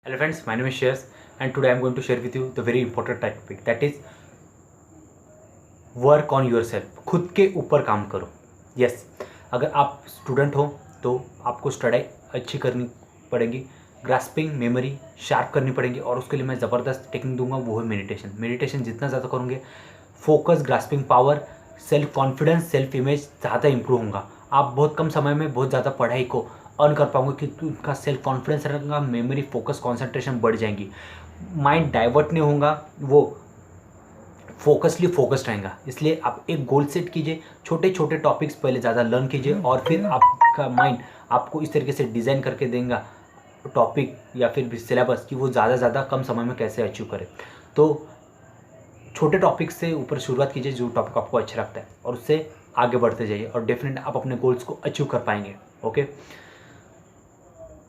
Hello friends, my name is Shreyas and today I am going to share with you the very important topic that is work on your self. खुद के ऊपर काम करो। Yes, अगर आप student हो तो आपको स्टडी अच्छी करनी पड़ेगी, ग्रास्पिंग मेमोरी शार्प करनी पड़ेगी और उसके लिए मैं ज़बरदस्त टेक्निक दूंगा, वो है मेडिटेशन जितना ज़्यादा करोगे focus, grasping power, self confidence, self image ज़्यादा इंप्रूव होगा। आप बहुत कम समय में बहुत ज़्यादा पढ़ाई को अर्न कर पाओगे क्योंकि उनका सेल्फ कॉन्फिडेंस रहेगा, मेमोरी, फोकस, कंसंट्रेशन बढ़ जाएंगी, माइंड डाइवर्ट नहीं होगा, वो फोकस्ड रहेगा। इसलिए आप एक गोल सेट कीजिए, छोटे छोटे टॉपिक्स पहले ज़्यादा लर्न कीजिए और फिर आपका माइंड आपको इस तरीके से डिज़ाइन करके देगा टॉपिक या फिर सिलेबस कि वो ज़्यादा कम समय में कैसे अचीव करे। तो छोटे टॉपिक से ऊपर शुरुआत कीजिए, जो टॉपिक आपको अच्छा लगता है, और उससे आगे बढ़ते जाइए और डेफिनेट आप अपने गोल्स को अचीव कर पाएंगे। ओके,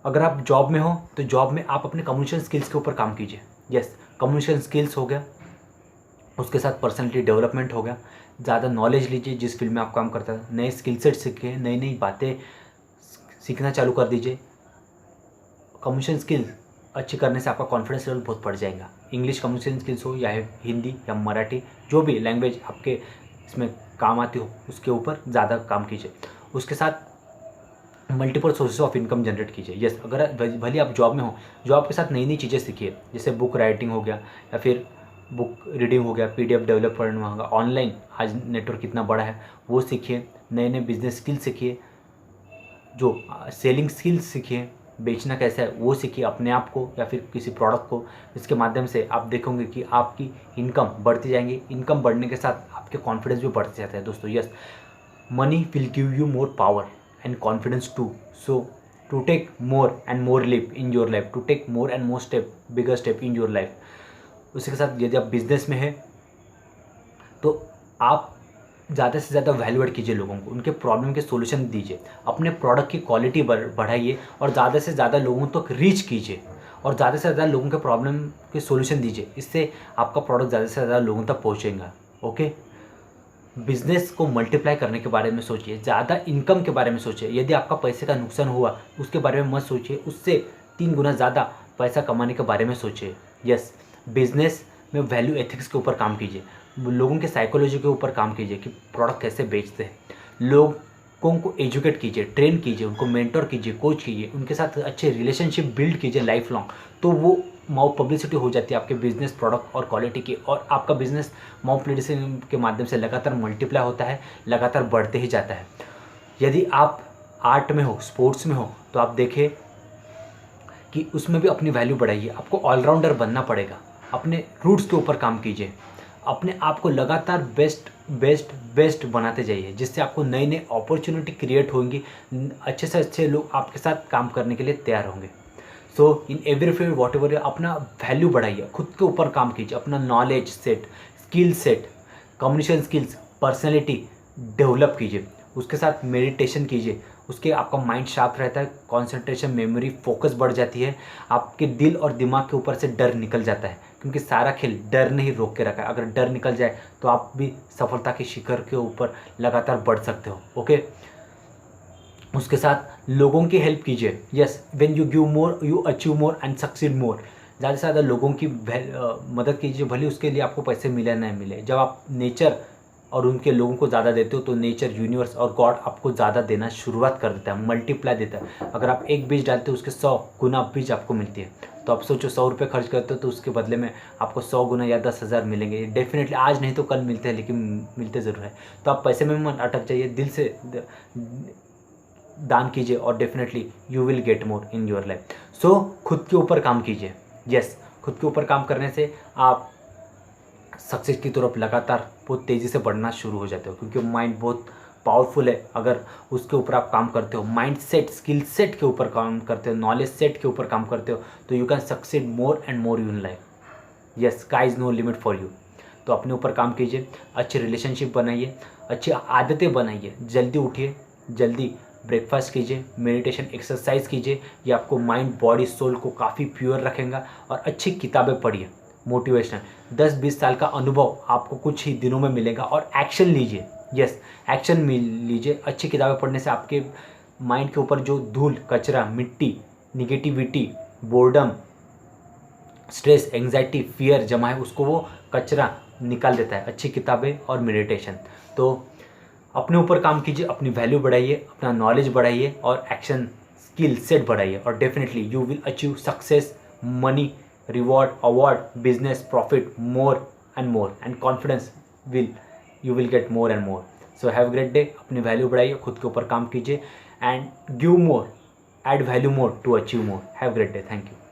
अगर आप जॉब में हो तो जॉब में आप अपने कम्युनिकेशन स्किल्स के ऊपर काम कीजिए। यस, कम्युनिकेशन स्किल्स हो गया, उसके साथ पर्सनैलिटी डेवलपमेंट हो गया, ज़्यादा नॉलेज लीजिए जिस फील्ड में आप काम करते हैं, नए स्किल सेट सीखिए, नई नई बातें सीखना चालू कर दीजिए। कम्युनिकेशन स्किल अच्छी करने से आपका कॉन्फिडेंस लेवल बहुत बढ़ जाएगा। इंग्लिश कम्युनिकेशन स्किल्स हो या हिंदी या मराठी, जो भी लैंग्वेज आपके इसमें काम आती हो उसके ऊपर ज़्यादा काम कीजिए। उसके साथ multiple sources of income generate कीजिए। यस, अगर भले आप जॉब में हो, जॉब के साथ नई नई चीज़ें सीखिए, जैसे बुक राइटिंग हो गया या फिर बुक रीडिंग हो गया, पीडीएफ डेवलप करना होगा, ऑनलाइन आज नेटवर्क कितना बड़ा है वो सीखिए, नए नए बिजनेस स्किल सीखिए, जो सेलिंग स्किल्स सीखिए, बेचना कैसा है वो सीखिए अपने आप को या फिर किसी प्रोडक्ट को। इसके माध्यम से आप देखोगे कि आपकी इनकम बढ़ती जाएंगी। इनकम बढ़ने के साथ आपके कॉन्फिडेंस भी बढ़ते जाते हैं दोस्तों। Yes, money will give you more power and confidence too, so to take more and more leap in your life, to take more and more bigger step in your life। उसी के साथ यदि आप बिजनेस में हैं तो आप ज़्यादा से ज़्यादा वैल्यू एड कीजिए, लोगों को उनके प्रॉब्लम के सॉल्यूशन दीजिए, अपने प्रोडक्ट की क्वालिटी बढ़ाइए और ज़्यादा से ज़्यादा लोगों तक रीच कीजिए और ज़्यादा से ज़्यादा लोगों के प्रॉब्लम के सॉल्यूशन दीजिए। इससे आपका प्रोडक्ट ज़्यादा से ज़्यादा लोगों तक पहुँचेगा। ओके, बिजनेस को मल्टीप्लाई करने के बारे में सोचिए, ज़्यादा इनकम के बारे में सोचिए। यदि आपका पैसे का नुकसान हुआ उसके बारे में मत सोचिए, उससे 3 गुना ज़्यादा पैसा कमाने के बारे में सोचिए। यस, बिजनेस में वैल्यू एथिक्स के ऊपर काम कीजिए, लोगों के साइकोलॉजी के ऊपर काम कीजिए कि प्रोडक्ट कैसे बेचते हैं, लोगों को एजुकेट कीजिए, ट्रेन कीजिए, उनको मेंटर कीजिए, कोच कीजिए, उनके साथ अच्छे रिलेशनशिप बिल्ड कीजिए लाइफ लॉन्ग। तो वो माउथ पब्लिसिटी हो जाती है आपके बिजनेस, प्रोडक्ट और क्वालिटी की, और आपका बिजनेस माउथ पब्लिसिटी के माध्यम से लगातार मल्टीप्लाई होता है, लगातार बढ़ते ही जाता है। यदि आप आर्ट में हो, स्पोर्ट्स में हो, तो आप देखें कि उसमें भी अपनी वैल्यू बढ़ाइए। आपको ऑलराउंडर बनना पड़ेगा, अपने रूट्स के ऊपर काम कीजिए, अपने आप को लगातार बेस्ट बनाते जाइए, जिससे आपको नई नई अपॉर्चुनिटी क्रिएट होंगी, अच्छे से अच्छे लोग आपके साथ काम करने के लिए तैयार होंगे। So in every field whatever, अपना वैल्यू बढ़ाइए, खुद के ऊपर काम कीजिए, अपना knowledge set, skill set, communication skills, personality develop कीजिए। उसके साथ मेडिटेशन कीजिए, उसके आपका माइंड शार्प रहता है, कंसंट्रेशन, मेमोरी, फोकस बढ़ जाती है, आपके दिल और दिमाग के ऊपर से डर निकल जाता है, क्योंकि सारा खेल डर ने ही रोक के रखा है। अगर डर निकल जाए तो आप भी सफलता के शिखर के ऊपर लगातार बढ़ सकते हो। ओके, उसके साथ लोगों की हेल्प कीजिए। Yes, when you give more you achieve more and succeed more. ज़्यादा से ज़्यादा लोगों की मदद कीजिए, भले उसके लिए आपको पैसे मिले नहीं मिले। जब आप नेचर और उनके लोगों को ज़्यादा देते हो तो नेचर, यूनिवर्स और गॉड आपको ज़्यादा देना शुरुआत कर देता है, मल्टीप्लाई देता है। अगर आप एक बीज डालते हो उसके 100 गुना बीज आपको मिलती है। तो आप सोचो, 100 रुपये खर्च करते हो तो उसके बदले में आपको 100 गुना या 10,000 मिलेंगे। डेफिनेटली आज नहीं तो कल मिलते हैं, लेकिन मिलते ज़रूर है। तो आप पैसे में मत अटक जाइए, दिल से दान कीजिए और definitely you will get more in your life. So खुद के ऊपर काम कीजिए। यस, खुद के ऊपर काम करने से आप सक्सेस की तरफ लगातार बहुत तेज़ी से बढ़ना शुरू हो जाते हो, क्योंकि माइंड बहुत पावरफुल है। अगर उसके ऊपर आप काम करते हो, माइंड सेट, स्किल सेट के ऊपर काम करते हो, नॉलेज सेट के ऊपर काम करते हो, तो you can succeed more and more in life. Yes, sky is no limit for you. तो अपने ऊपर काम कीजिए, अच्छे रिलेशनशिप बनाइए, अच्छी आदतें बनाइए, जल्दी उठिए, जल्दी ब्रेकफास्ट कीजिए, मेडिटेशन एक्सरसाइज कीजिए। ये आपको माइंड, बॉडी, सोल को काफ़ी प्योर रखेगा। और अच्छी किताबें पढ़िए, मोटिवेशनल। 10-20 साल का अनुभव आपको कुछ ही दिनों में मिलेगा और एक्शन लीजिए। यस, एक्शन लीजिए। अच्छी किताबें पढ़ने से आपके माइंड के ऊपर जो धूल, कचरा, मिट्टी, negativity, boredom, stress, anxiety, fear जमा है उसको वो कचरा निकाल देता है, अच्छी किताबें और मेडिटेशन। तो अपने ऊपर काम कीजिए, अपनी वैल्यू बढ़ाइए, अपना नॉलेज बढ़ाइए और एक्शन स्किल सेट बढ़ाइए और definitely you will achieve success, money, reward, award, business, profit, more and confidence will you will get more and more. So have great day. अपनी वैल्यू बढ़ाइए, खुद के ऊपर काम कीजिए and give more, add value more to achieve more. Have great day. Thank you.